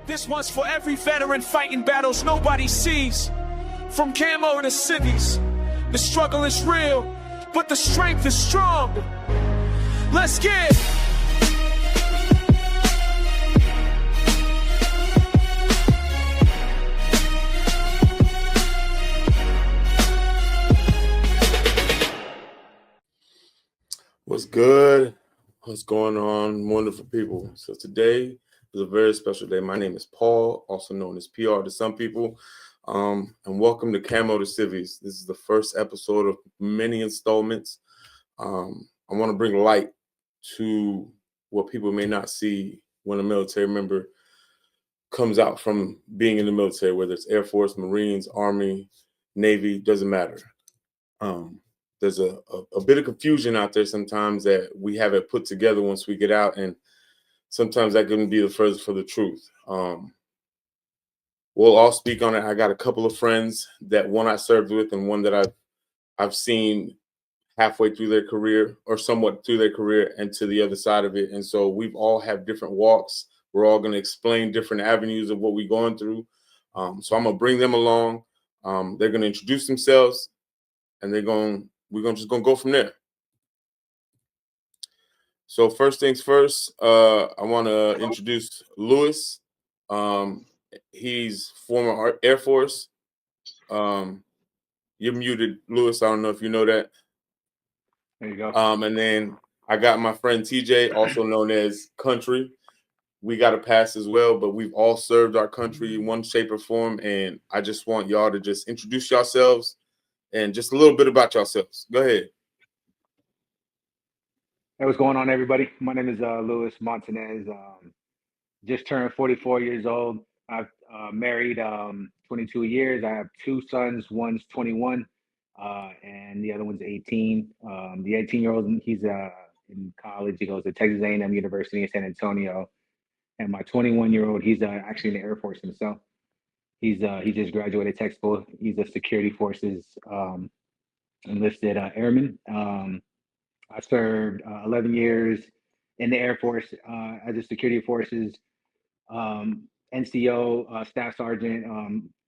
This one's for every veteran fighting battles nobody sees. From Camo to Civvies, the struggle is real, but the strength is strong. Let's get it. What's good? What's going on, wonderful people? So today is a very special day. My name is Paul, also known as PR to some people, and welcome to Camo to Civvies. This is the first episode of many installments. I want to bring light to what people may not see when a military member comes out from being in the military, whether it's Air Force, Marines, Army, Navy, doesn't matter. There's a bit of confusion out there sometimes that we have it put together once we get out, and sometimes that couldn't be the furthest for the truth. We'll all speak on it. I got a couple of friends that one I served with and one that I've seen halfway through their career or somewhat through their career and to the other side of it. And so we've all have different walks. We're all going to explain different avenues of what we're going through. So I'm going to bring them along. They're going to introduce themselves, and we're just gonna go from there. So first things first, I want to introduce Lewis. He's former Air Force. You're muted, Lewis. I don't know if you know that. There you go. And then I got my friend TJ, also known as Country. We got a pass as well, but we've all served our country in one shape or form. And I just want y'all to just introduce yourselves and just a little bit about yourselves. Go ahead. Hey, what's going on, everybody? My name is Louis Montanez. Just turned 44 years old. I've married 22 years. I have two sons. One's 21, and the other one's 18. The 18-year-old, he's in college. He goes to Texas A&M University in San Antonio. And my 21-year-old, he's actually in the Air Force himself. He just graduated tech school. He's a security forces enlisted airman. I served 11 years in the Air Force as a security forces NCO, staff sergeant,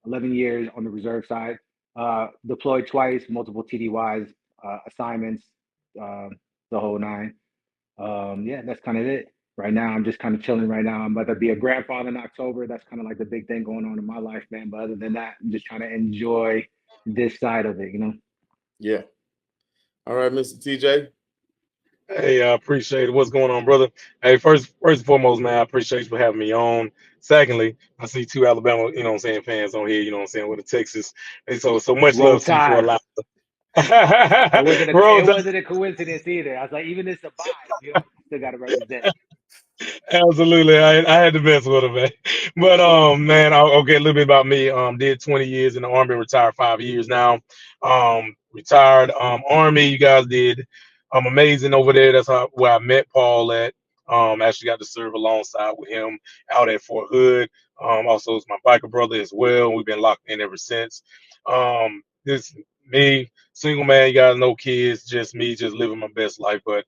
11 years on the reserve side, deployed twice, multiple TDYs, assignments, the whole nine. Yeah, that's kind of it. Right now, I'm just kind of chilling right now. I'm about to be a grandfather in October. That's kind of like the big thing going on in my life, man. But other than that, I'm just trying to enjoy this side of it, you know? Yeah. All right, Mr. TJ. Hey, I appreciate it. What's going on, brother? Hey, first and foremost, man, I appreciate you for having me on. Secondly, I see two Alabama, fans on here, with the Texas. And so much Roll love to you for a Tide. lot. It Roll Tide. wasn't a coincidence either. I was like, even it's a bye, still got to represent. Absolutely. I had to mess with him, man. But man, I'll get a little bit about me. Did 20 years in the Army, retired 5 years now. Retired Army, you guys did amazing over there. That's where I met Paul at. Actually got to serve alongside with him out at Fort Hood. Also is my biker brother as well. We've been locked in ever since. This me, single man, you guys, no kids, just me, just living my best life. But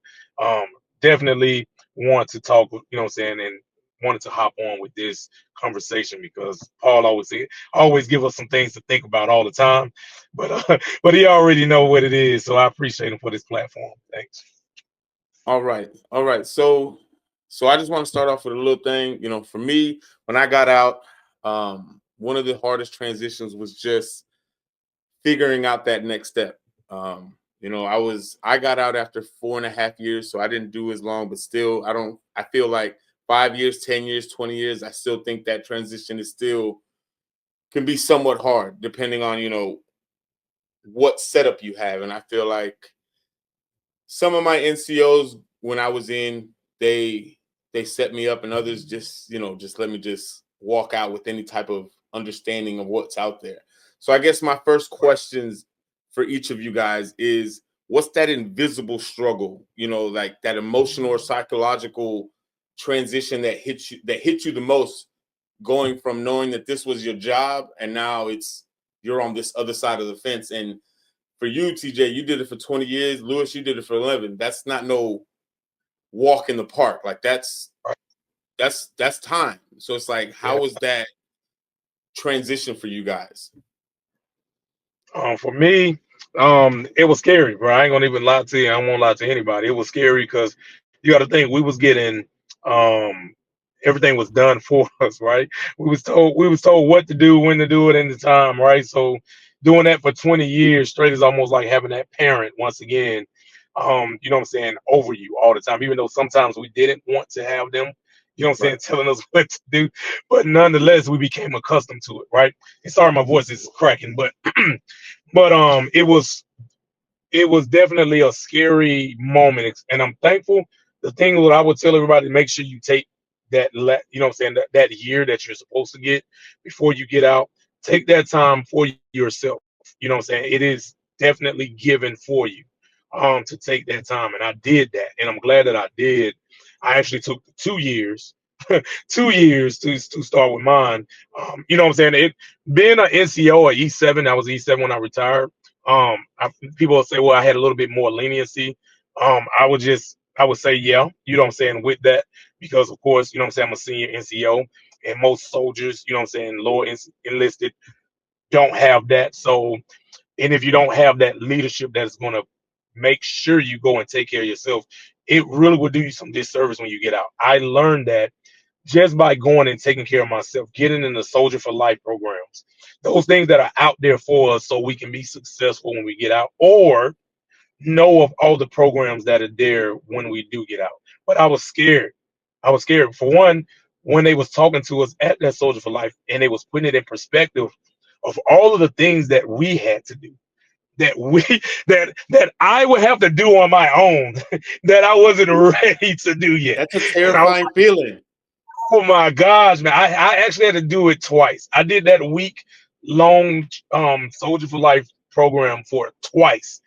definitely want to talk, and wanted to hop on with this conversation because Paul always give us some things to think about all the time, but he already know what it is, so I appreciate him for this platform. Thanks. All right. So I just want to start off with a little thing. For me, when I got out, one of the hardest transitions was just figuring out that next step. I got out after 4.5 years, so I didn't do as long, but still, I feel like 5 years, 10 years, 20 years, I still think that transition can be somewhat hard depending on, what setup you have. And I feel like some of my NCOs when I was in, they set me up, and others just let me just walk out with any type of understanding of what's out there. So I guess my first questions for each of you guys is, what's that invisible struggle, like that emotional or psychological transition that hit you the most, going from knowing that this was your job and now you're on this other side of the fence? And for you, TJ, you did it for 20 years. Lewis, you did it for 11. That's not no walk in the park. Like, that's that's time. So it's like, how was that transition for you guys? For me, it was scary, bro. I ain't gonna even lie to you. I won't lie to anybody. It was scary because you got to think we was getting um everything was done for us, right? We was told what to do, when to do it, and the time, right? So doing that for 20 years straight is almost like having that parent once again, you know what I'm saying, over you all the time, even though sometimes we didn't want to have them, you know what I'm saying, Right. telling us what to do, but nonetheless we became accustomed to it, right? And sorry, my voice is cracking, but it was definitely a scary moment, and I'm thankful. The thing that I would tell everybody: make sure you take you know what I'm saying, that year that you're supposed to get before you get out. Take that time for yourself. You know what I'm saying? It is definitely given for you, to take that time, and I did that, and I'm glad that I did. I actually took the 2 years, 2 years to start with mine. You know what I'm saying? Being an NCO or E7, I was E7 when I retired. People will say, well, I had a little bit more leniency. I would say, yeah, you know what I'm saying, with that, because of course, you know what I'm saying, I'm a senior NCO, and most soldiers, you know what I'm saying, lower enlisted don't have that. So, and if you don't have that leadership that's going to make sure you go and take care of yourself, it really will do you some disservice when you get out. I learned that just by going and taking care of myself, getting in the Soldier for Life programs, those things that are out there for us so we can be successful when we get out, or know of all the programs that are there when we do get out. But I was scared. I was scared. For one, when they was talking to us at that Soldier for Life and they was putting it in perspective of all of the things that we had to do, that we that I would have to do on my own, that I wasn't ready to do yet. That's a And I was terrifying feeling. Oh my gosh, man. I actually had to do it twice. I did that week long Soldier for Life program for it twice.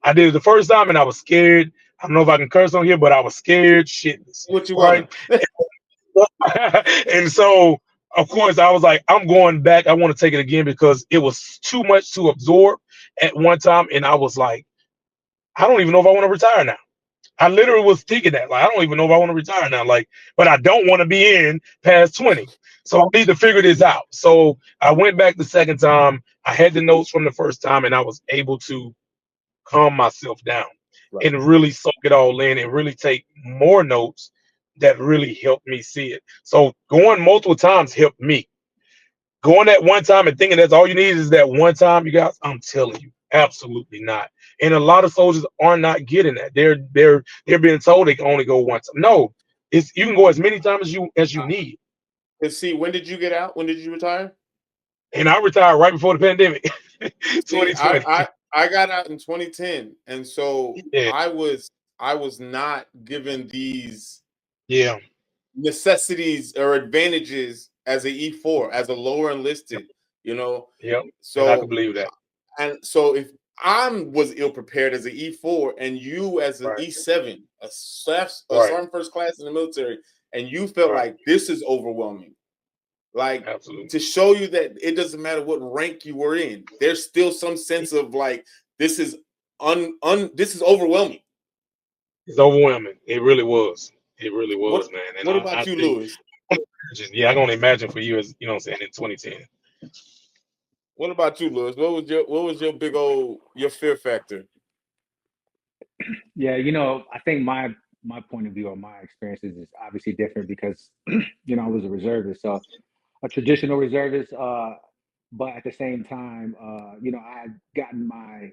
I did it the first time and I was scared. I don't know if I can curse on here, but I was scared shitless. What you Right. wanna? And so of course I was like, I'm going back. I want to take it again because it was too much to absorb at one time. And I was like, I don't even know if I want to retire now. I literally was thinking that, like, I don't even know if I want to retire now, like, but I don't want to be in past 20. So I need to figure this out. So I went back the second time. I had the notes from the first time, and I was able to calm myself down Right. and really soak it all in and really take more notes that really helped me see it. So going multiple times helped me. Going that one time and thinking that's all you need is that one time, you guys, I'm telling you, absolutely not. And a lot of soldiers are not getting that. They're being told they can only go once. No, it's you can go as many times as you need. And see, when did you get out? When did you retire? And I retired right before the pandemic, See, 2020. I got out in 2010, and so Yeah, I was not given these yeah, necessities or advantages as a E4, as a lower enlisted, you know. yep. And I can So believe that. and so if I was ill prepared as an E4 and you as an Right, E7, a right, sergeant first class in the military, and you felt right. like this is overwhelming, like Absolutely. to show you that it doesn't matter what rank you were in, there's still some sense of like this is this is overwhelming. It's overwhelming. It really was. It really What was, man. And what I about you, think, Lewis? yeah, I can only imagine for you, as you know what I'm saying, in 2010. What about you, Lewis? What was your big old your fear factor? Yeah, I think my point of view or my experiences is obviously different because I was a reservist, so a traditional reservist. But at the same time, I had gotten my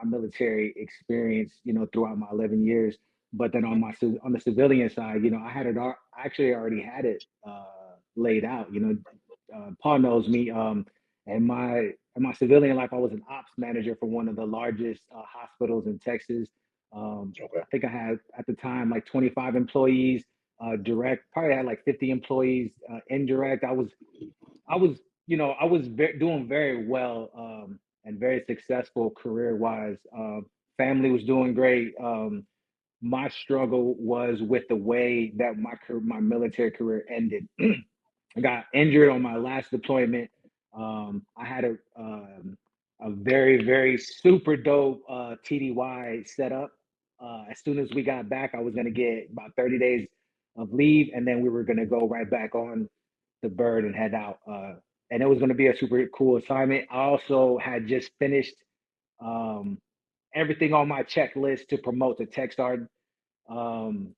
military experience, throughout my 11 years. But then on the civilian side, I had it. I actually already had it laid out. Paul knows me. In my civilian life, I was an ops manager for one of the largest hospitals in Texas. Okay. I think I had at the time like 25 employees direct. Probably had like 50 employees indirect. I was doing very well and very successful career wise. Family was doing great. My struggle was with the way that my military career ended. I got injured on my last deployment. I had a very, very super dope TDY set up. As soon as we got back, I was going to get about 30 days of leave, and then we were going to go right back on the bird and head out. And it was going to be a super cool assignment. I also had just finished um, everything on my checklist to promote to Techstars. Um,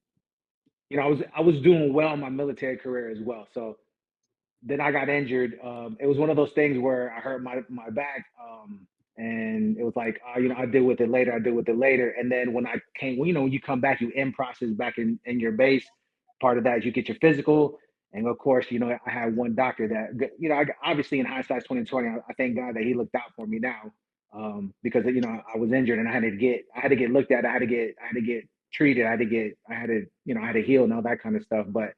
I was doing well in my military career as well. So then I got injured. It was one of those things where I hurt my back, and it was like, I deal with it later. I deal with it later. And then when I came, when you come back, you in process back in your base. Part of that is you get your physical, and of course, I had one doctor that, obviously in hindsight 2020, I thank God that he looked out for me now, because I was injured and I had to get looked at. I had to get treated. I had to heal and all that kind of stuff. But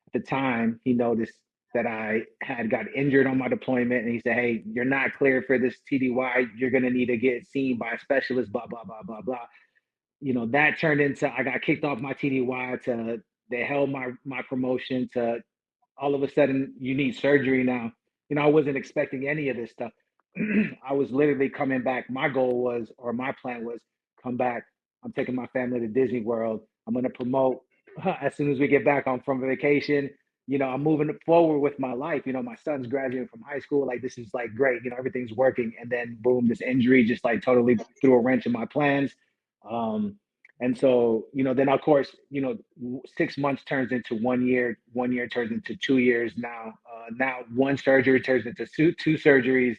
at the time, he noticed that I had got injured on my deployment, and he said, "Hey, you're not clear for this TDY. You're gonna need to get seen by a specialist." Blah blah blah blah blah. That turned into, I got kicked off my TDY to, they held my promotion to, all of a sudden you need surgery now. I wasn't expecting any of this stuff. I was literally coming back. My goal was, or my plan was, come back. I'm taking my family to Disney World. I'm going to promote as soon as we get back on from vacation. I'm moving forward with my life. My son's graduating from high school. Like, this is like great. Everything's working. And then boom, this injury just like totally threw a wrench in my plans. And so, then of course, 6 months turns into 1 year, 1 year turns into 2 years. Now one surgery turns into two surgeries.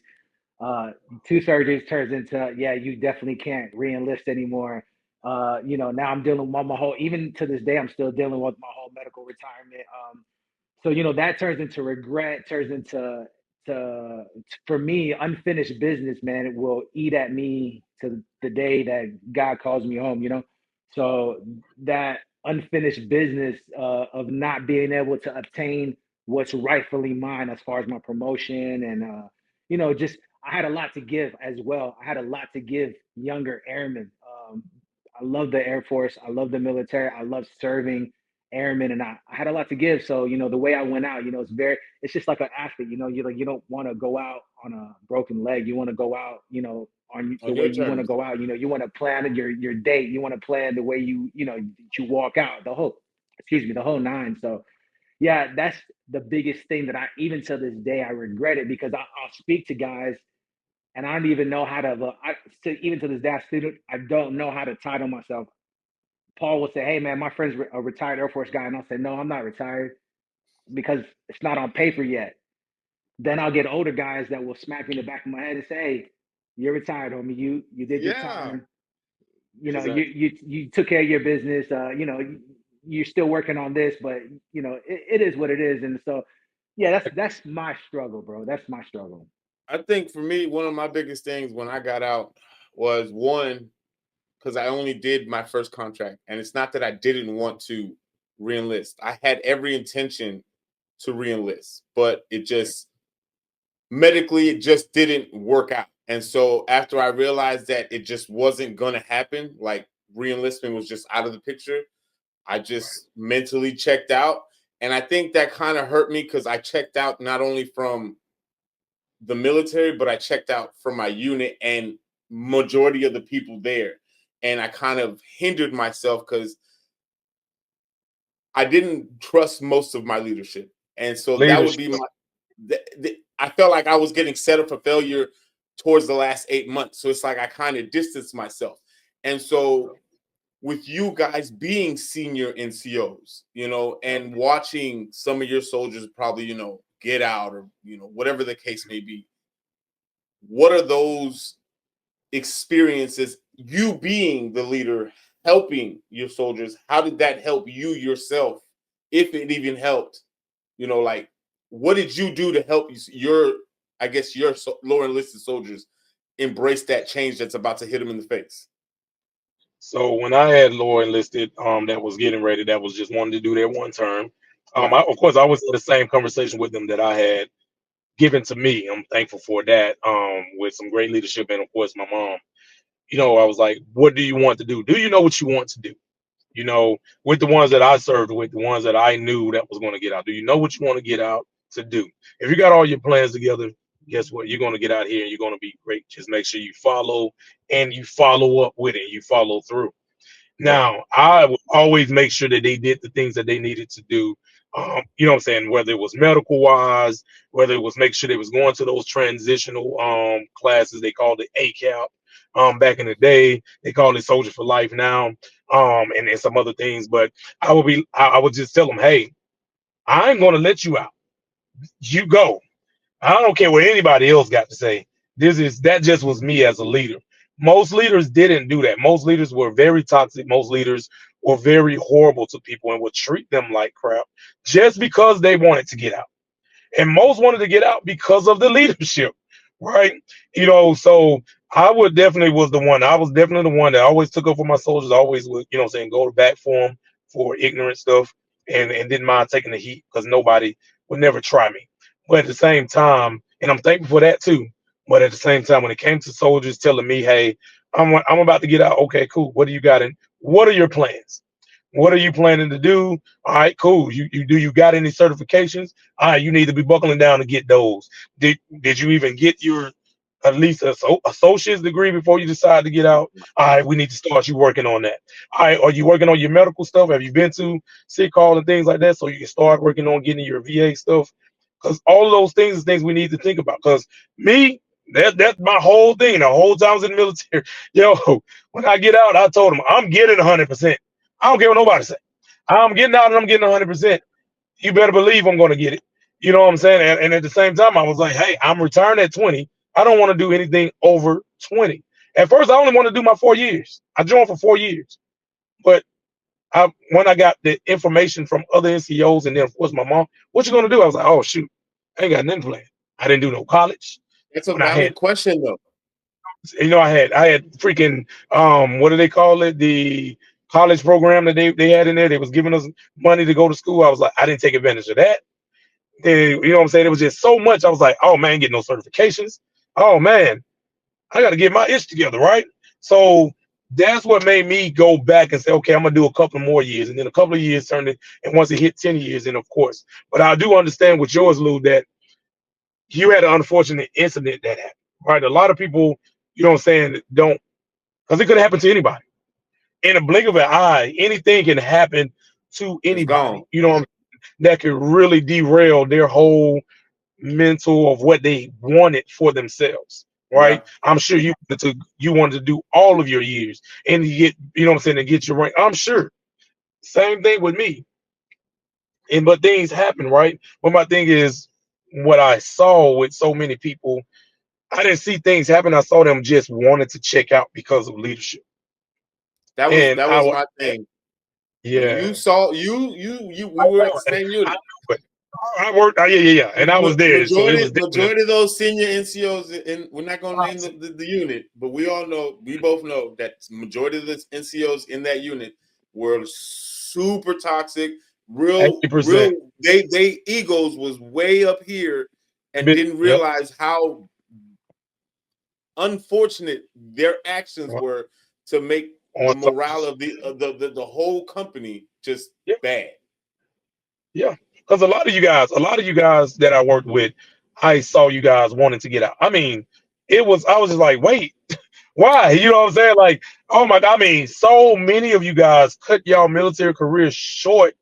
Two surgeries turns into, yeah, you definitely can't re-enlist anymore. Now I'm dealing with my whole, even to this day, I'm still dealing with my whole medical retirement. So that turns into regret, turns into, to for me, unfinished business, man. It will eat at me to the day that God calls me home. So that unfinished business, of not being able to obtain what's rightfully mine as far as my promotion, and just, I had a lot to give as well. I had a lot to give younger airmen. I love the Air Force. I love the military. I love serving airmen, and I had a lot to give. So the way I went out, it's just like an athlete. You don't want to go out on a broken leg. You want to go out, on the On way your you want to terms. go out. You want to plan your date. You want to plan the way you walk out, the whole nine. So yeah, that's the biggest thing that I, even to this day, I regret it, because I'll speak to guys and I don't even know how to. Even to this day, I don't know how to title myself. Paul will say, "Hey man, my friend's a retired Air Force guy," and I'll say, "No, I'm not retired, because it's not on paper yet." Then I'll get older guys that will smack me in the back of my head and say, "Hey, you're retired, homie. You did your Yeah, time. You Exactly. you took care of your business. You're still working on this, but it is what it is." And so, yeah, that's my struggle, bro. That's my struggle. I think for me, one of my biggest things when I got out was, one, because I only did my first contract, and it's not that I didn't want to reenlist. I had every intention to reenlist, but it just, medically, it just didn't work out. And so after I realized that it just wasn't going to happen, like reenlistment was just out of the picture, I just mentally checked out. And I think that kind of hurt me, because I checked out not only from the military, but I checked out from my unit and majority of the people there. And I kind of hindered myself because I didn't trust most of my leadership. And so that would Leadership. be my, I felt like I was getting set up for failure towards the last 8 months. So it's like I kind of distanced myself. And so with you guys being senior NCOs, and watching some of your soldiers probably, get out, or, whatever the case may be, what are those experiences, you being the leader, helping your soldiers? How did that help you yourself, if it even helped? Like, what did you do to help your, I guess, your lower enlisted soldiers embrace that change that's about to hit them in the face? So when I had Laura enlisted, that was getting ready, that was just wanting to do their one term. Right. Of course, I was in the same conversation with them that I had given to me. I'm thankful for that. With some great leadership, and of course, my mom. I was like, "What do you want to do? Do you know what you want to do?" With the ones that I served with, the ones that I knew that was going to get out. Do you know what you want to get out to do? If you got all your plans together, guess what? You're going to get out here and you're going to be great. Just make sure you follow, and you follow up with it. You follow through. Now, I would always make sure that they did the things that they needed to do. You know what I'm saying? Whether it was medical wise, whether it was make sure they was going to those transitional classes, they called it ACAP. Back in the day, they called it Soldier for Life now, and some other things. But I would just tell them, hey, I ain't gonna let you out. You go. I don't care what anybody else got to say. That just was me as a leader. Most leaders didn't do that. Most leaders were very toxic. Most leaders were very horrible to people and would treat them like crap just because they wanted to get out. And most wanted to get out because of the leadership, right? So I would definitely was the one. I was definitely the one that always took up for my soldiers. Always would, go to bat for them for ignorant stuff, and didn't mind taking the heat because nobody would never try me. But at the same time, and I'm thankful for that too. But at the same time, when it came to soldiers telling me, "Hey, I'm about to get out," okay, cool. What do you got? And what are your plans? What are you planning to do? All right, cool. You got any certifications? All right, you need to be buckling down to get those. Did you even get your at least associate's degree before you decide to get out? All right, we need to start you working on that. All right, are you working on your medical stuff? Have you been to sick call and things like that so you can start working on getting your VA stuff? Because all of those things is things we need to think about. Because me, that's my whole thing. The whole time I was in the military, yo, when I get out, I told them I'm getting 100%. I don't care what nobody say. I'm getting out and I'm getting 100%. You better believe I'm going to get it. You know what I'm saying? And at the same time, I was like, hey, I'm retiring at 20. I don't want to do anything over 20. At first, I only want to do my 4 years. I joined for 4 years. But when I got the information from other NCOs and then, of course, my mom, what you going to do? I was like, oh, shoot, I ain't got nothing planned. I didn't do no college. That's a When I had, valid question, though. I had freaking, what do they call it? The college program that they had in there. They was giving us money to go to school. I was like, I didn't take advantage of that. You know what I'm saying? It was just so much. I was like, oh man, get no certifications. Oh man, I got to get my itch together, right? So that's what made me go back and say, okay, I'm gonna do a couple more years, and then a couple of years turned it, and once it hit 10 years, then of course. But I do understand with yours, Lou, that you had an unfortunate incident that happened, right? A lot of people, you know what I'm saying, don't, because it could happen to anybody. In a blink of an eye, anything can happen to It's gone. anybody. That could really derail their whole mental of what they wanted for themselves, Yeah. right? I'm sure you wanted to do all of your years and you get, to get your rank. I'm sure. Same thing with me. But things happen, right? But my thing is what I saw with so many people, I didn't see things happen. I saw them just wanted to check out because of leadership. That was And that was my thing. When yeah. you saw we were at the I same unit. know it. I worked, yeah. And I was there. So it was definitely Majority of those senior NCOs, and we're not going to name the unit, but we both know that majority of the NCOs in that unit were super toxic, real 80%. they egos was way up here and didn't Yep. realize how unfortunate their actions were to make the On morale of the whole company just yeah, bad. yeah. Because a lot of you guys that I worked with, I saw you guys wanting to get out. I mean, I was just like, wait, why? You know what I'm saying? Like, oh my God. I mean, so many of you guys cut y'all military careers short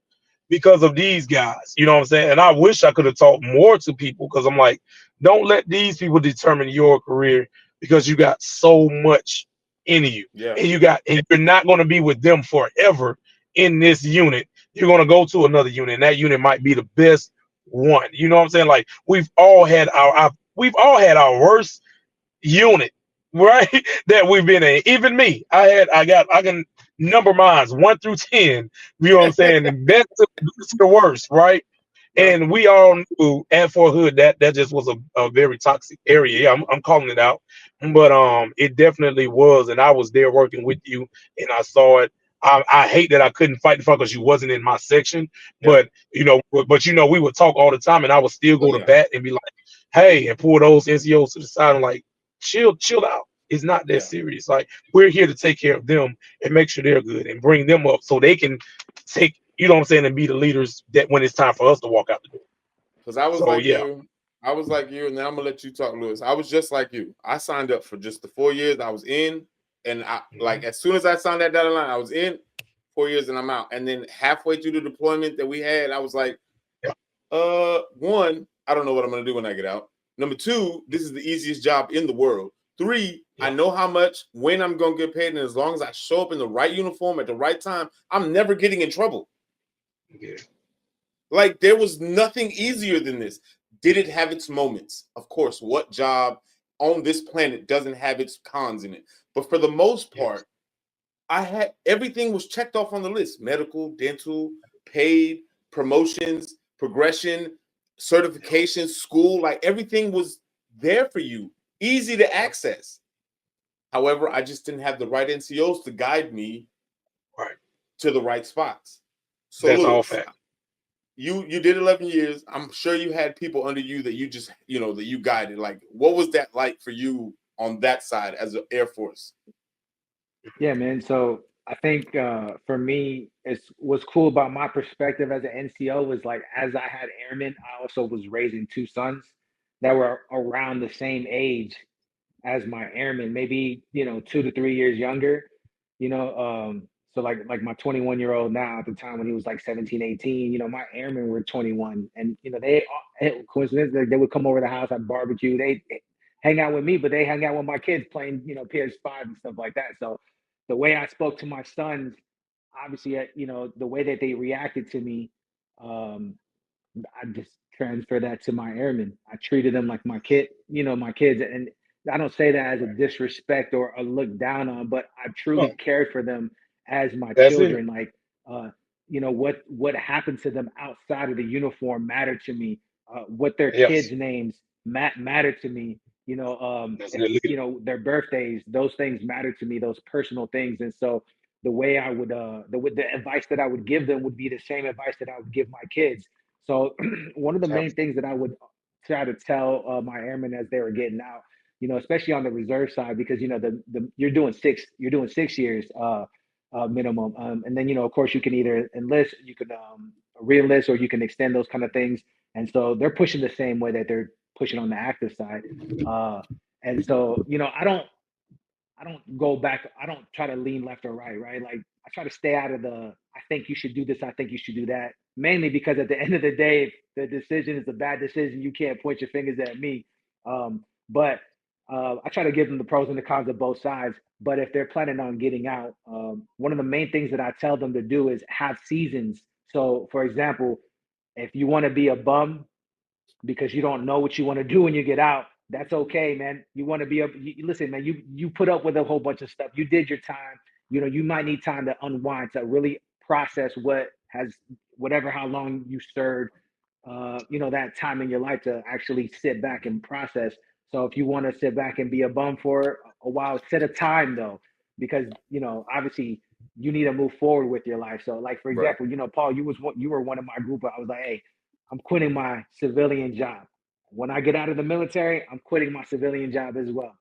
because of these guys. You know what I'm saying? And I wish I could have talked more to people because I'm like, don't let these people determine your career because you got so much in you. Yeah. And you're not going to be with them forever in this unit. You're going to go to another unit, and that unit might be the best one. You know what I'm saying? Like we've all had our worst unit, right? That we've been in. Even me, I can number mines 1 through 10. You know what I'm saying? The best to the worst, right? Yeah. And we all knew at Fort Hood that just was a very toxic area. Yeah, I'm calling it out, but it definitely was, and I was there working with you, and I saw it. I hate that I couldn't fight the fight because you wasn't in my section, Yeah. but we would talk all the time, and I would still Oh, go to yeah. bat and be like, hey, and pull those NCOs to the side and like, chill out. It's not that Yeah. serious. Like we're here to take care of them and make sure they're good and bring them up so they can take, you know what I'm saying, and be the leaders that when it's time for us to walk out the door. Because I was So like yeah. you. I was like you, and then I'm gonna let you talk, Lewis. I was just like you. I signed up for just the 4 years I was in. And I like as soon as I signed that dotted line, I was in 4 years and I'm out. And then halfway through the deployment that we had, I was like, one, I don't know what I'm gonna do when I get out. Number two, this is the easiest job in the world. Three, I know how much when I'm gonna get paid, and as long as I show up in the right uniform at the right time, I'm never getting in trouble. Yeah. Like there was nothing easier than this. Did it have its moments? Of course. What job on this planet doesn't have its cons in it? But for the most part, I had everything was checked off on the list: medical, dental, paid, promotions, progression, certifications, school, like everything was there for you, easy to access. However, I just didn't have the right NCOs to guide me to the right spots. So that's Lewis, all fact. You did 11 years. I'm sure you had people under you that you just, that you guided. Like, what was that like for you on that side as an Air Force? Yeah, man. So I think for me, what's cool about my perspective as an NCO was like as I had airmen, I also was raising two sons that were around the same age as my airmen, maybe 2 to 3 years younger. So like my 21-year-old now at the time when he was like 17, 18, my airmen were 21, and they coincidentally they would come over the house at barbecue. They hang out with me, but they hang out with my kids playing PS5 and stuff like that. So the way I spoke to my sons, obviously, the way that they reacted to me, um, I just transfer that to my airmen. I treated them like my my kids. And I don't say that as a disrespect or a look down on, but I truly cared for them as my That's it. children. Like, what happened to them outside of the uniform mattered to me. What their kids' names mattered to me. That's good. Their birthdays, those things mattered to me, those personal things. And so the way I would, the advice that I would give them would be the same advice that I would give my kids. So one of the main things that I would try to tell my airmen as they were getting out, especially on the reserve side, because you're doing 6 years minimum, and then of course you can either enlist, you can re-enlist, or you can extend those kind of things. And so they're pushing the same way that they're pushing on the active side, and so I don't go back. I don't try to lean left or right, right? Like I try to stay out of I think you should do this, I think you should do that. Mainly because at the end of the day, if the decision is a bad decision, you can't point your fingers at me. But I try to give them the pros and the cons of both sides. But if they're planning on getting out, one of the main things that I tell them to do is have seasons. So, for example, if you want to be a bum because you don't know what you want to do when you get out, that's okay, man. You want to be listen, man, you put up with a whole bunch of stuff. You did your time. You might need time to unwind, to really process how long you served, that time in your life, to actually sit back and process. So if you want to sit back and be a bum for a while, set a time though, because obviously you need to move forward with your life. So like, for example, Paul, you were one of my group. I was like, hey, I'm quitting my civilian job. When I get out of the military, I'm quitting my civilian job as well.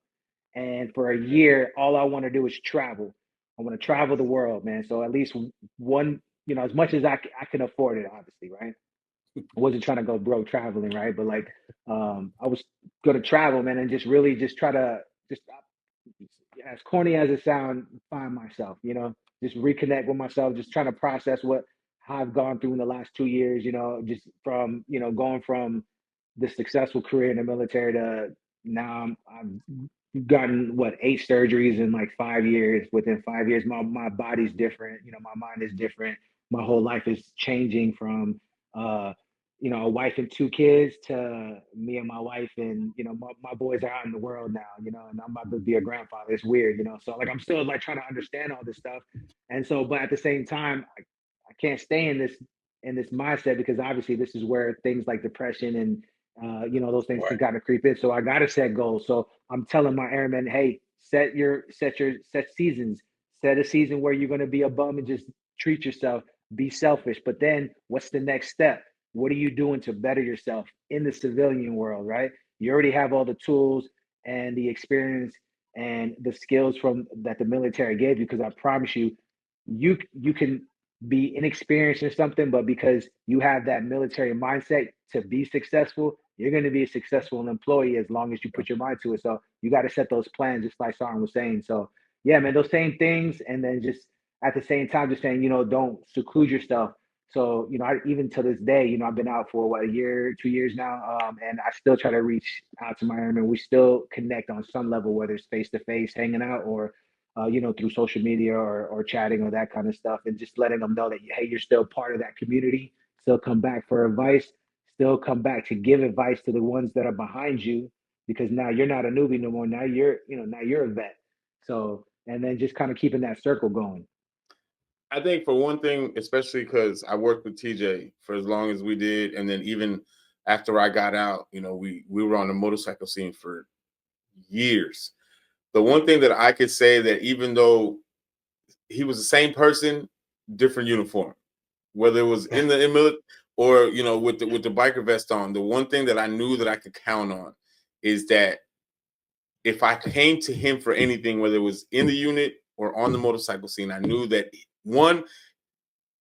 And for a year, all I want to do is travel. I want to travel the world, man. So at least one, as much as I can afford it, obviously, right? I wasn't trying to go broke traveling, right? But like, I was going to travel, man, and just really just try to just, as corny as it sounds, find myself, just reconnect with myself, just trying to process how I've gone through in the last 2 years, just from, going from the successful career in the military to now I've gotten 8 surgeries in like 5 years. Within 5 years, my body's different, my mind is different. My whole life is changing from, a wife and two kids to me and my wife, and my boys are out in the world now, and I'm about to be a grandfather. It's weird, so like I'm still like trying to understand all this stuff. And so, but at the same time, I can't stay in this mindset, because obviously this is where things like depression and those things can kind of creep in. So I got to set goals. So I'm telling my airmen, hey, set seasons. Set a season where you're going to be a bum and just treat yourself, be selfish. But then what's the next step? What are you doing to better yourself in the civilian world, right? You already have all the tools and the experience and the skills from that the military gave you, because I promise you, you can be inexperienced in something, but because you have that military mindset to be successful, you're going to be a successful employee as long as you put your mind to it. So you got to set those plans, just like Sarin was saying. So yeah, man, those same things, and then just at the same time, just saying, don't seclude yourself. So, even to this day, I've been out for what, a year, 2 years now, and I still try to reach out to my airmen. We still connect on some level, whether it's face to face, hanging out, or through social media or chatting or that kind of stuff, and just letting them know that, hey, you're still part of that community. Still come back for advice. Still come back to give advice to the ones that are behind you, because now you're not a newbie no more. Now you're a vet. So, and then just kind of keeping that circle going. I think for one thing, especially because I worked with TJ for as long as we did, and then even after I got out, we were on the motorcycle scene for years. The one thing that I could say, that even though he was the same person, different uniform, whether it was in the military or with the biker vest on, the one thing that I knew that I could count on is that if I came to him for anything, whether it was in the unit or on the motorcycle scene, I knew that one,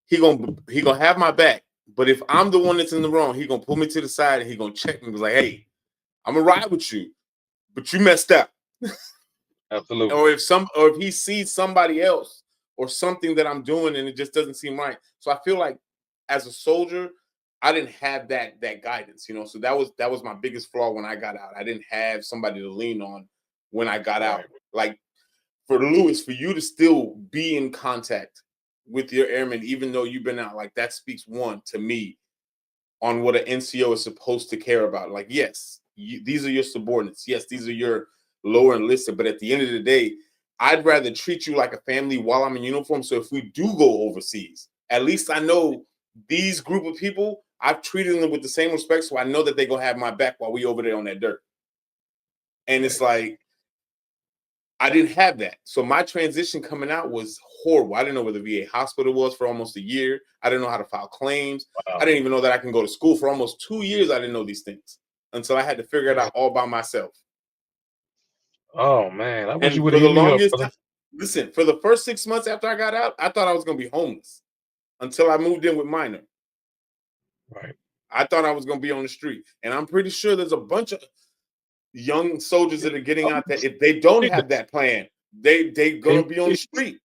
he gonna have my back. But if I'm the one that's in the wrong, he gonna pull me to the side and he gonna check me. He was like, "Hey, I'm gonna ride with you, but you messed up." Absolutely. Or if he sees somebody else or something that I'm doing and it just doesn't seem right. So I feel like as a soldier, I didn't have that guidance, So that was my biggest flaw when I got out. I didn't have somebody to lean on when I got out. Like for Lewis, for you to still be in contact with your airmen, even though you've been out, like that speaks one to me on what an NCO is supposed to care about. Like, yes, these are your subordinates. Yes, these are your lower enlisted. But at the end of the day, I'd rather treat you like a family while I'm in uniform. So if we do go overseas, at least I know these group of people, I've treated them with the same respect. So I know that they're going to have my back while we over there on that dirt. And it's like, I didn't have that. So my transition coming out was horrible. I didn't know where the VA hospital was for almost a year. I didn't know how to file claims. Wow. I didn't even know that I can go to school for almost 2 years. I didn't know these things until I had to figure it out all by myself. Oh man, I wish you And would for have the hit me up, longest brother. time, listen, for the first 6 months after I got out, I thought I was going to be homeless until I moved in with Minor. Right. I thought I was going to be on the street. And I'm pretty sure there's a bunch of young soldiers that are getting out that if they don't have that plan, they going to be on the street.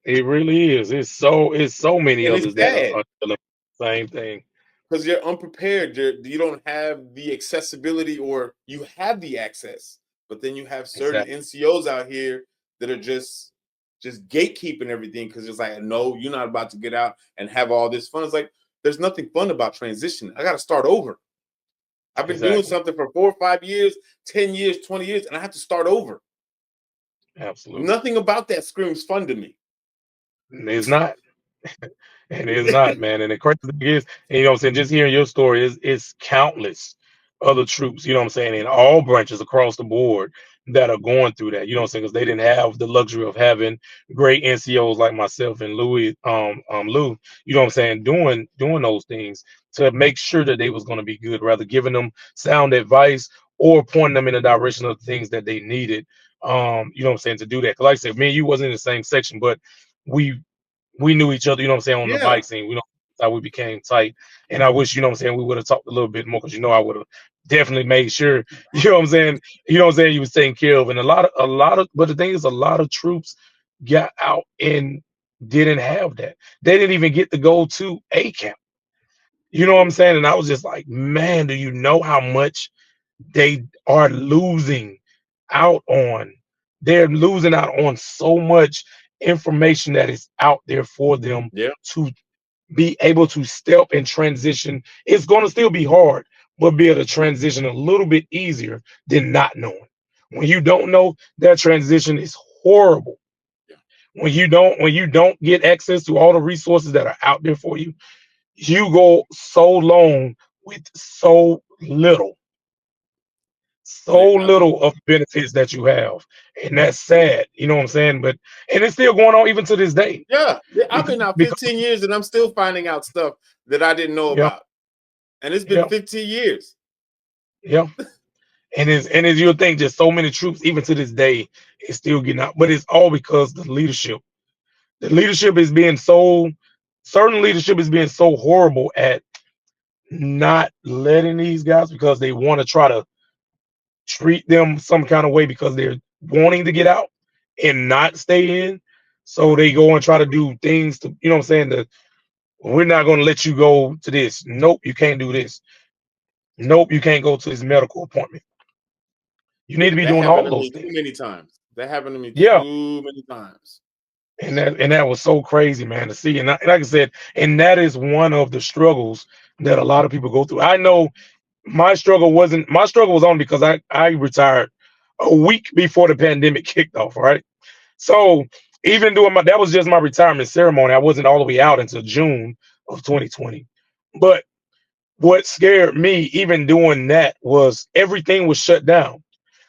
It really is. It's so many And it's others that sad. are the same thing. Because you're unprepared. You don't have the accessibility, or you have the access, but then you have certain Exactly. NCOs out here that are just gatekeeping everything, because it's like, no, you're not about to get out and have all this fun. It's like, there's nothing fun about transitioning. I got to start over. I've been doing Exactly. something for 4 or 5 years, 10 years, 20 years, and I have to start over. Absolutely. Nothing about that screams fun to me. It's not. It is not, man. And the crazy thing is, and you know what I'm saying, just hearing your story is countless other troops, you know what I'm saying, in all branches across the board that are going through that, you know what I'm saying, because they didn't have the luxury of having great NCOs like myself and Lou, you know what I'm saying, doing those things to make sure that they was going to be good, rather giving them sound advice or pointing them in the direction of things that they needed, you know what I'm saying, to do that. 'Cause like I said, me and you wasn't in the same section, but we we knew each other, you know what I'm saying, on the Yeah. bike scene. We know how we became tight. And I wish, you know what I'm saying, we would have talked a little bit more, because I would have definitely made sure, you know what I'm saying, you was taken care of. And but the thing is, a lot of troops got out and didn't have that. They didn't even get to go to a camp. You know what I'm saying? And I was just like, man, do you know how much they are losing out on? They're losing out on so much information that is out there for them Yeah. to be able to step and transition. It's going to still be hard, but be able to transition a little bit easier than not knowing. When you don't know, that transition is horrible. When you don't get access to all the resources that are out there for you, you go so long with so Like, little of benefits that you have, and that's sad, you know what I'm saying, but and it's still going on even to this day, yeah. I've because been out because 15 years and I'm still finding out stuff that I didn't know yeah, about. And it's been yeah, 15 years. yeah. And as you'll think, just so many troops even to this day is still getting out, but it's all because the leadership is being so certain leadership is being so horrible at not letting these guys, because they want to try to treat them some kind of way because they're wanting to get out, and not stay in. So they go and try to do things to, you know what I'm saying? We're not going to let you go to this. Nope, you can't do this. Nope, you can't go to this medical appointment. You need to be That doing happened all to those me too things. many times. That happened to me Yeah. too many times. And that was so crazy, man, to see. And like I said, and that is one of the struggles that a lot of people go through. I know my struggle was on because I retired a week before the pandemic kicked off, right? So even doing that was just my retirement ceremony. I wasn't all the way out until June of 2020. But what scared me, even doing that, was everything was shut down.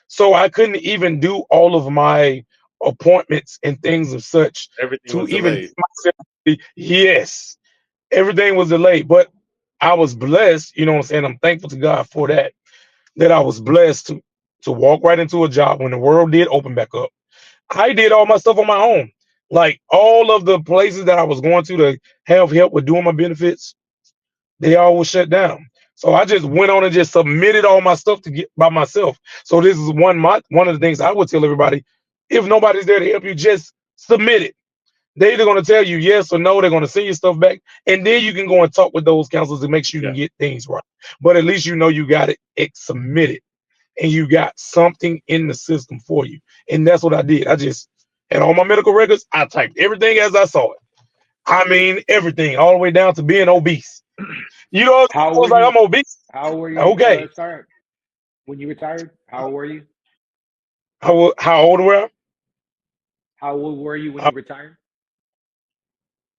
So I couldn't even do all of my appointments and things of such Everything to was even delayed. give myself. Yes, everything was delayed, but I was blessed, you know what I'm saying? I'm thankful to God for that I was blessed to walk right into a job when the world did open back up. I did all my stuff on my own. Like all of the places that I was going to have help with doing my benefits, they all were shut down. So I just went on and just submitted all my stuff to get by myself. So this is one of the things I would tell everybody: if nobody's there to help you, just submit it. They're either going to tell you yes or no. They're going to send your stuff back, and then you can go and talk with those counselors to make sure you Yeah. can get things right. But at least you know you got it submitted, and you got something in the system for you. And that's what I did. I just had all my medical records. I typed everything as I saw it. I mean, everything, all the way down to being obese. You know, How I was were like, you? I'm obese. How were you? Okay. Start when you retired. How were you? How old were How old were you when I? you retired?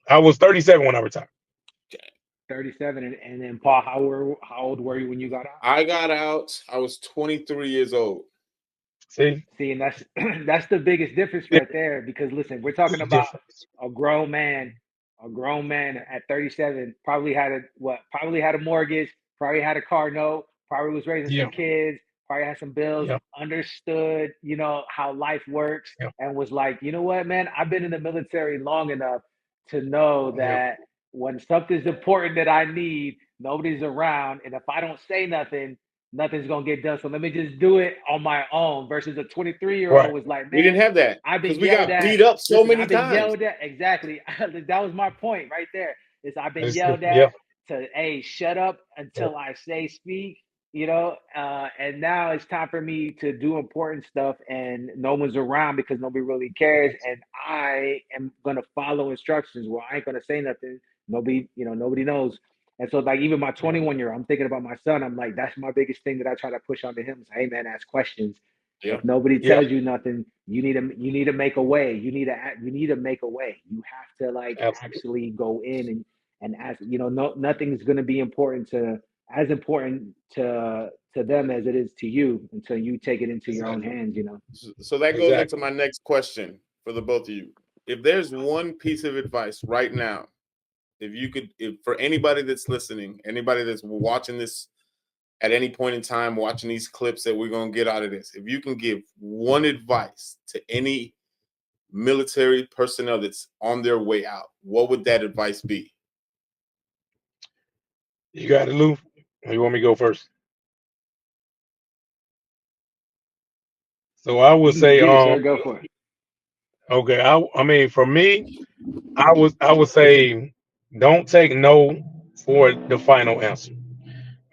I was 37 when I retired. 37. And then Paul, how old were you when you got out? I got out. I was 23 years old. See, See, and that's that's the biggest difference yeah, right there. Because listen, we're talking big about difference. a grown man, a grown man at 37 probably had a what? Probably had a mortgage, probably had a car note, probably was raising some Yeah, kids, probably had some bills, yeah, understood, how life works, yeah, and was like, you know what, man, I've been in the military long enough to know yeah. that when something's important that I need, nobody's around, and if I don't say nothing, nothing's gonna get done. So let me just do it on my own. Versus a 23-year-old Right. was like, We didn't man, have that I've because been we yelled got at. beat up so Listen, many I've been times. yelled at. Exactly. That was my point right there. Is I've That been is true. yelled Yeah, at to shut up yeah, until I say speak. And now it's time for me to do important stuff, and no one's around because nobody really cares, and I am gonna follow instructions. Well, I ain't gonna say nothing. Nobody knows. And so, like, even my yeah, 21-year, I'm thinking about my son. I'm like, that's my biggest thing that I try to push onto him. Is, hey, man, ask questions. Yeah. If nobody yeah. tells you nothing, you need to make a way. You need to make a way. You have to like Absolutely. actually go in and ask. No, nothing's going to be important to as important to them as it is to you until you take it into your own Exactly. hands. So that goes into Exactly. my next question for the both of you. If there's one piece of advice right now, if for anybody that's listening, anybody that's watching this at any point in time, watching these clips that we're going to get out of this, if you can give one advice to any military personnel that's on their way out, what would that advice be? You got it, Lou. Or you want me to go first? So I You would can say, get it, sir. Go for it. okay. I mean, for me, I would say, don't take no for the final answer.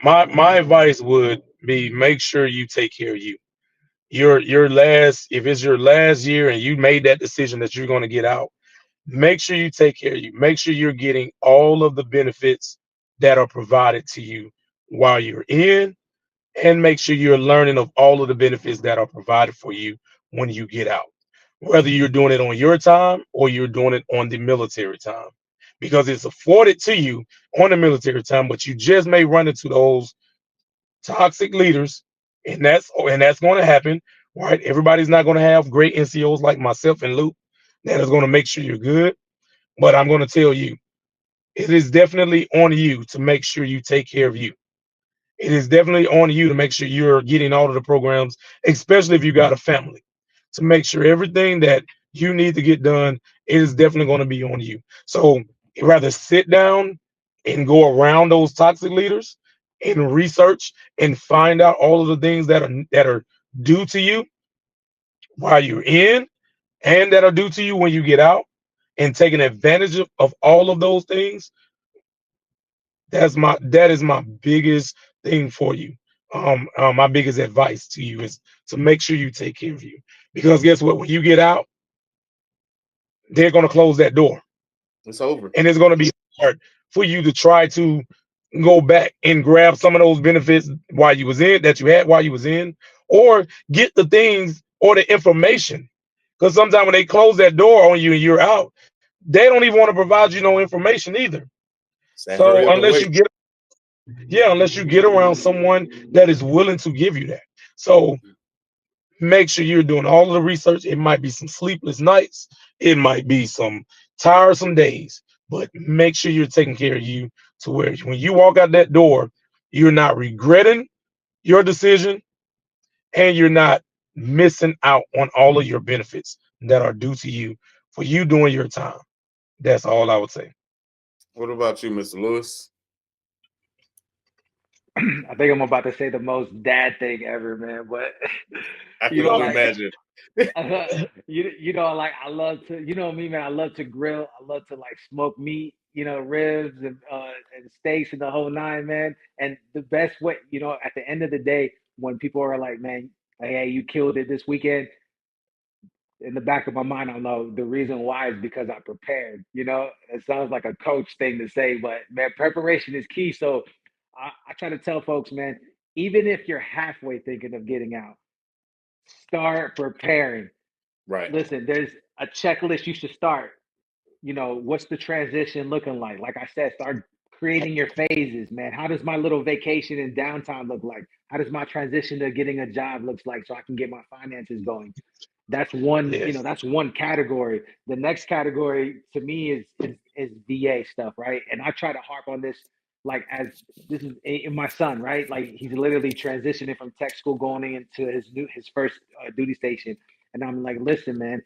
My advice would be, make sure you take care of you. Your last, if it's your last year and you made that decision that you're going to get out, make sure you take care of you. Make sure you're getting all of the benefits that are provided to you while you're in, and make sure you're learning of all of the benefits that are provided for you when you get out, whether you're doing it on your time or you're doing it on the military time, because it's afforded to you on the military time, but you just may run into those toxic leaders, and that's going to happen, right? Everybody's not going to have great NCOs like myself and Luke that is going to make sure you're good. But I'm going to tell you, it is definitely on you to make sure you take care of you. It is definitely on you to make sure you're getting all of the programs, especially if you got a family, to make sure everything that you need to get done, it is definitely going to be on you. So rather sit down and go around those toxic leaders and research and find out all of the things that are due to you while you're in, and that are due to you when you get out, and taking advantage of all of those things, that is my biggest thing for you. My biggest advice to you is to make sure you take care of you, because guess what? When you get out, they're going to close that door, It's over. and it's going to be hard for you to try to go back and grab some of those benefits while you was in that you had while you was in, or get the things or the information. Because sometimes when they close that door on you and you're out, they don't even want to provide you no information either. Say hurry So up and wait. unless you get around someone that is willing to give you that. So make sure you're doing all of the research. It might be some sleepless nights, it might be some tiresome days, but make sure you're taking care of you to where when you walk out that door, you're not regretting your decision, and you're not missing out on all of your benefits that are due to you for you doing your time. That's all I would say. What about you, Mr. Lewis? I think I'm about to say the most dad thing ever, man. But I you can know, only like imagine. you know, like I love to, you know me, man. I love to grill. I love to like smoke meat, you know, ribs and steaks and the whole nine, man. And the best way, you know, at the end of the day, when people are like, man, hey, you killed it this weekend. In the back of my mind, I know the reason why is because I prepared. You know, it sounds like a coach thing to say, but man, preparation is key. So I try to tell folks, man, even if you're halfway thinking of getting out, start preparing. Right. Listen, there's a checklist you should start. You know, what's the transition looking like? Like I said, start creating your phases, man. How does my little vacation and downtime look like? How does my transition to getting a job looks like so I can get my finances going? That's one, you know, Yes. that's one category. The next category to me is VA stuff, right? And I try to harp on this like as this is my son, right? Like he's literally transitioning from tech school going into his first duty station, and I'm like, listen, man,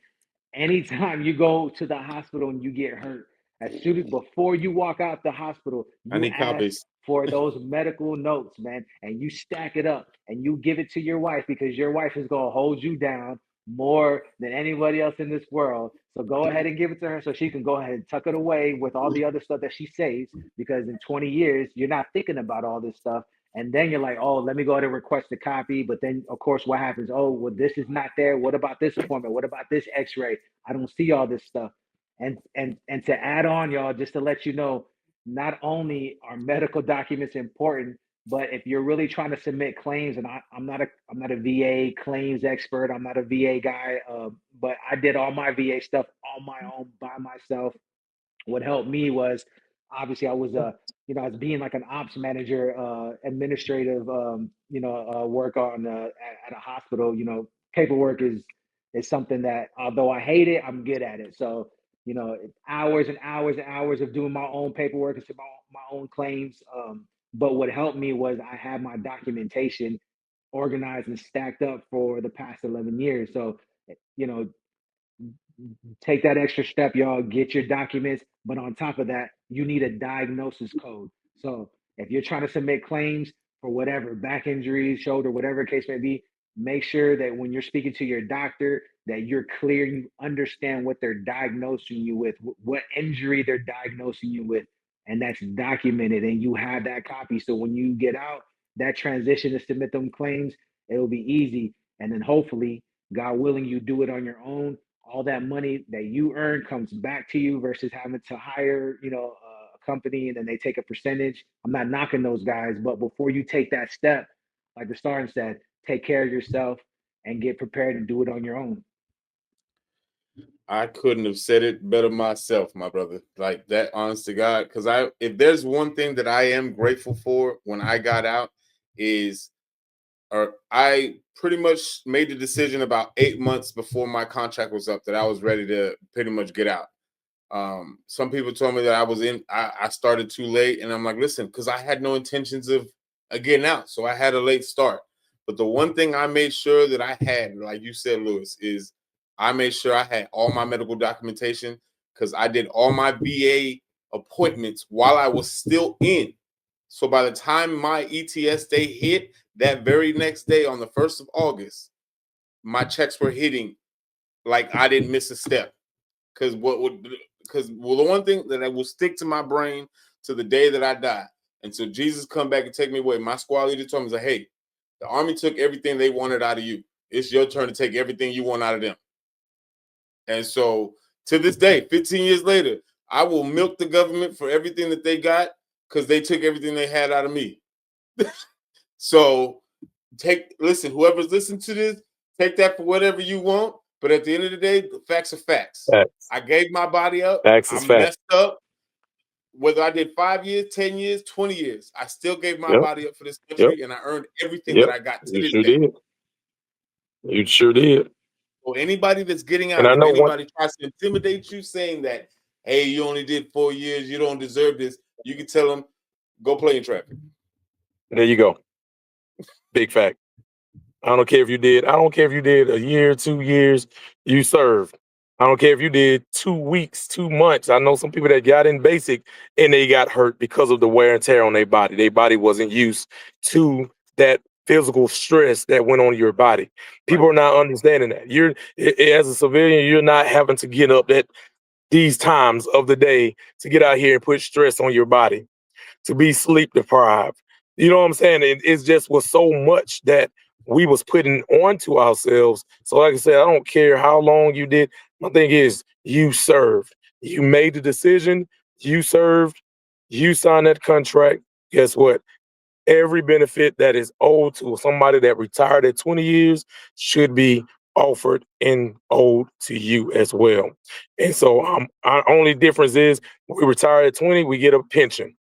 anytime you go to the hospital and you get hurt, as soon as before you walk out the hospital, I you need ask copies. for those medical notes, man, and you stack it up and you give it to your wife because your wife is gonna hold you down more than anybody else in this world. So go ahead and give it to her so she can go ahead and tuck it away with all the other stuff that she saves because in 20 years you're not thinking about all this stuff and then you're like, oh, let me go ahead and request a copy. But then, of course, what happens? Oh, well, this is not there. What about this appointment? What about this X-ray? I don't see all this stuff. And to add on, y'all, just to let you know, not only are medical documents important, but if you're really trying to submit claims, and I'm not a VA claims expert, I'm not a VA guy, but I did all my VA stuff on my own by myself. What helped me was obviously I was you know, I was being like an ops manager, administrative, work on at a hospital. You know, paperwork is something that although I hate it, I'm good at it. So you know, hours and hours and hours of doing my own paperwork and my own claims. But what helped me was I had my documentation organized and stacked up for the past 11 years. So you know, take that extra step, y'all. Get your documents, but on top of that, you need a diagnosis code. So if you're trying to submit claims for whatever back injuries, shoulder, whatever case may be, make sure that when you're speaking to your doctor, that you're clear, you understand what they're diagnosing you with, what injury they're diagnosing you with, and that's documented, and you have that copy. So when you get out, that transition to submit them claims, it'll be easy, and then hopefully, God willing, you do it on your own, all that money that you earn comes back to you versus having to hire, you know, a company and then they take a percentage. I'm not knocking those guys, but before you take that step, like the sergeant said, take care of yourself and get prepared and do it on your own. I couldn't have said it better myself, my brother. Like that, honest to God. Because if there's one thing that I am grateful for when I got out, is or I pretty much made the decision about 8 months before my contract was up that I was ready to pretty much get out. Some people told me that I started too late, and I'm like, listen, because I had no intentions of getting out, so I had a late start. But the one thing I made sure that I had, like you said, Lewis, is I made sure I had all my medical documentation because I did all my VA appointments while I was still in. So by the time my ETS day hit, that very next day on the 1st of August, my checks were hitting like I didn't miss a step. Because the one thing that will stick to my brain to the day that I die, until Jesus come back and take me away, my squad leader told me, like, hey, the Army took everything they wanted out of you. It's your turn to take everything you want out of them. And so to this day, 15 years later, I will milk the government for everything that they got because they took everything they had out of me. So listen, whoever's listening to this, take that for whatever you want. But at the end of the day, the facts are facts. I gave my body up. I messed up. Whether I did 5 years, 10 years, 20 years, I still gave my body up for this country, and I earned everything that I got to this day. You sure did. So anybody that's getting out, if anybody tries to intimidate you, saying that, hey, you only did 4 years, you don't deserve this, you can tell them, go play in traffic. There you go. Big fact. I don't care if you did a year, 2 years, you served. I don't care if you did 2 weeks, 2 months. I know some people that got in basic and they got hurt because of the wear and tear on their body. Their body wasn't used to that physical stress that went on your body. People are not understanding that. You're, as a civilian, you're not having to get up at these times of the day to get out here and put stress on your body, to be sleep deprived. You know what I'm saying? It just was so much that we was putting onto ourselves. So like I said, I don't care how long you did. My thing is, you served. You made the decision. You served. You signed that contract. Guess what? Every benefit that is owed to somebody that retired at 20 years should be offered and owed to you as well. And so our only difference is we retire at 20, we get a pension.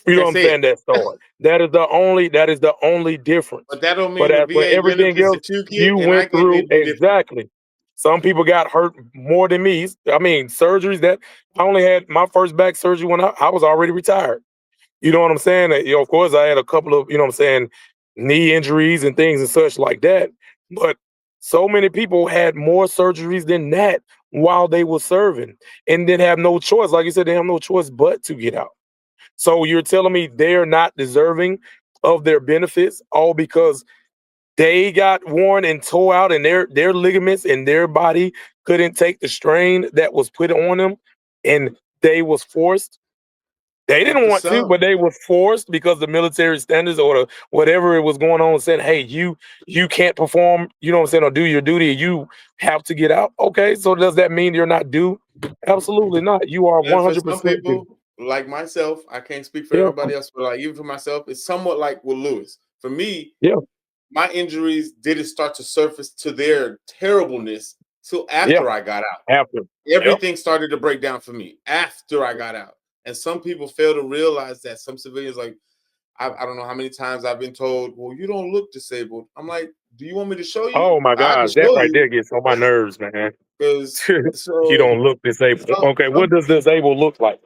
You know what I'm saying? That's all. That is the only difference. But that don't But mean the as for VA everything benefits else, that you you get and I went get may through be different. exactly. Some people got hurt more than me. I mean, surgeries that I only had my first back surgery when I was already retired. You know what I'm saying? Of course, I had a couple of, you know what I'm saying, knee injuries and things and such like that. But so many people had more surgeries than that while they were serving and then have no choice. Like you said, they have no choice but to get out. So you're telling me they're not deserving of their benefits all because they got worn and tore out and their ligaments and their body couldn't take the strain that was put on them and they was forced. They didn't want to, but they were forced because the military standards or whatever it was going on said, hey, you can't perform, you know what I'm saying, or do your duty. You have to get out. Okay, so does that mean you're not due? Absolutely not. You are And for some 100% due. people, like myself, I can't speak for Yeah, everybody else, but like even for myself, it's somewhat like with Lewis. For me, yeah, my injuries didn't start to surface to their terribleness till yeah. after I got out. After. Yep. Everything started to break down for me after I got out. And some people fail to realize that. Some civilians, like, I don't know how many times I've been told, well, you don't look disabled. I'm like, do you want me to show you? Oh my I can gosh, that show right there you. gets on my nerves, man. Because You don't look disabled. Okay, what does disabled look like?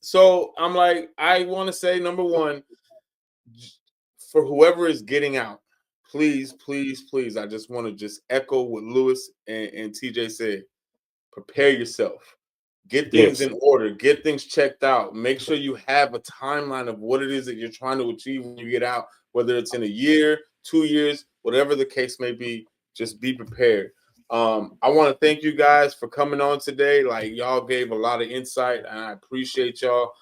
So I'm like, I want to say, number one, for whoever is getting out, please, please, please, I just want to just echo what Lewis and TJ said. Prepare yourself. Get things in order. Get things checked out. Make sure you have a timeline of what it is that you're trying to achieve when you get out, whether it's in a year, 2 years, whatever the case may be. Just be prepared. I want to thank you guys for coming on today. Like, y'all gave a lot of insight, and I appreciate y'all.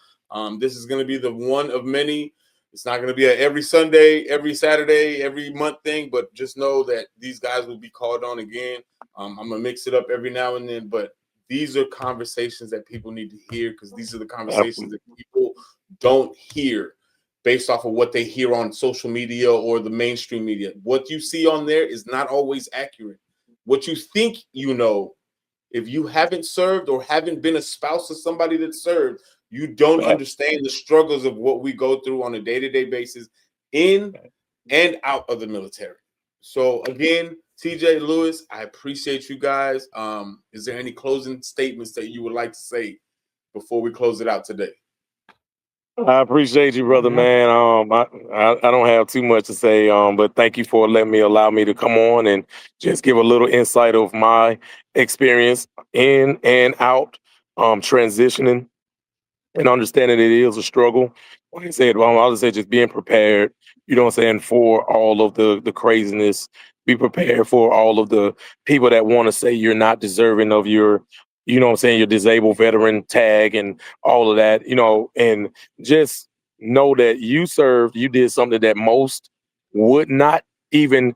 This is going to be the one of many. It's not going to be a every Sunday, every Saturday, every month thing, but just know that these guys will be called on again. I'm going to mix it up every now and then, but these are conversations that people need to hear because these are the conversations that people don't hear based off of what they hear on social media or the mainstream media. What you see on there is not always accurate. What you think you know, if you haven't served or haven't been a spouse of somebody that served, you don't understand the struggles of what we go through on a day-to-day basis in and out of the military. So again, TJ, Lewis, I appreciate you guys. Is there any closing statements that you would like to say before we close it out today? I appreciate you, brother, man. I don't have too much to say, but thank you for allow me to come on and just give a little insight of my experience in and out, transitioning and understanding it is a struggle. Like I said, I'll just say just being prepared, you know what I'm saying, for all of the craziness be prepared for all of the people that want to say you're not deserving of your, you know what I'm saying, your disabled veteran tag and all of that, you know, and just know that you did something that most would not even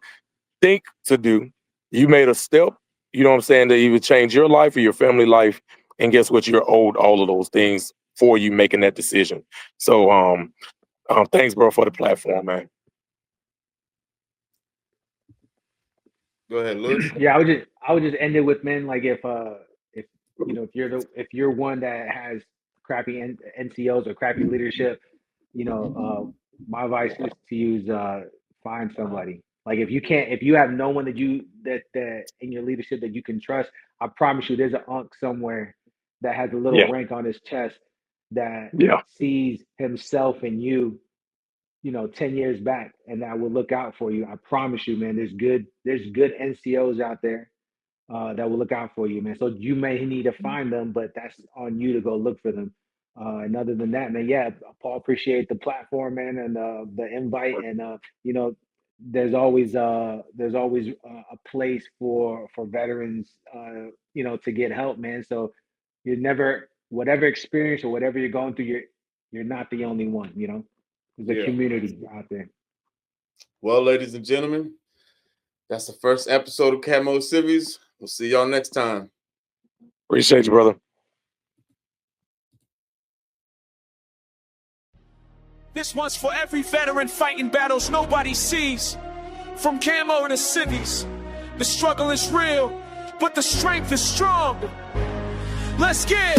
think to do. You made a step, you know what I'm saying, to either change your life or your family life. And guess what? You're owed all of those things for you making that decision. So thanks, bro, for the platform, man. Go ahead, Lewis. Yeah, I would just end it with, man, like if you know, if you're one that has crappy NCOs or crappy leadership, you know, my advice is to use find somebody. Like if you have no one that in your leadership that you can trust, I promise you there's an unk somewhere that has a little Yeah. rank on his chest that Yeah. sees himself in you, you know, 10 years back, and that will look out for you. I promise you, man, there's good NCOs out there that will look out for you, man. So you may need to find them, but that's on you to go look for them. And other than that, man, yeah, Paul, appreciate the platform, man, and the invite. And you know, there's always a place for veterans, you know, to get help, man. So you're never, whatever experience or whatever you're going through, you're not the only one. You know, there's a community out there. Well, ladies and gentlemen, that's the first episode of Camo Civvies. We'll see y'all next time. Appreciate you, brother. This one's for every veteran fighting battles nobody sees. From Camo to Civvies, the struggle is real, but the strength is strong. Let's get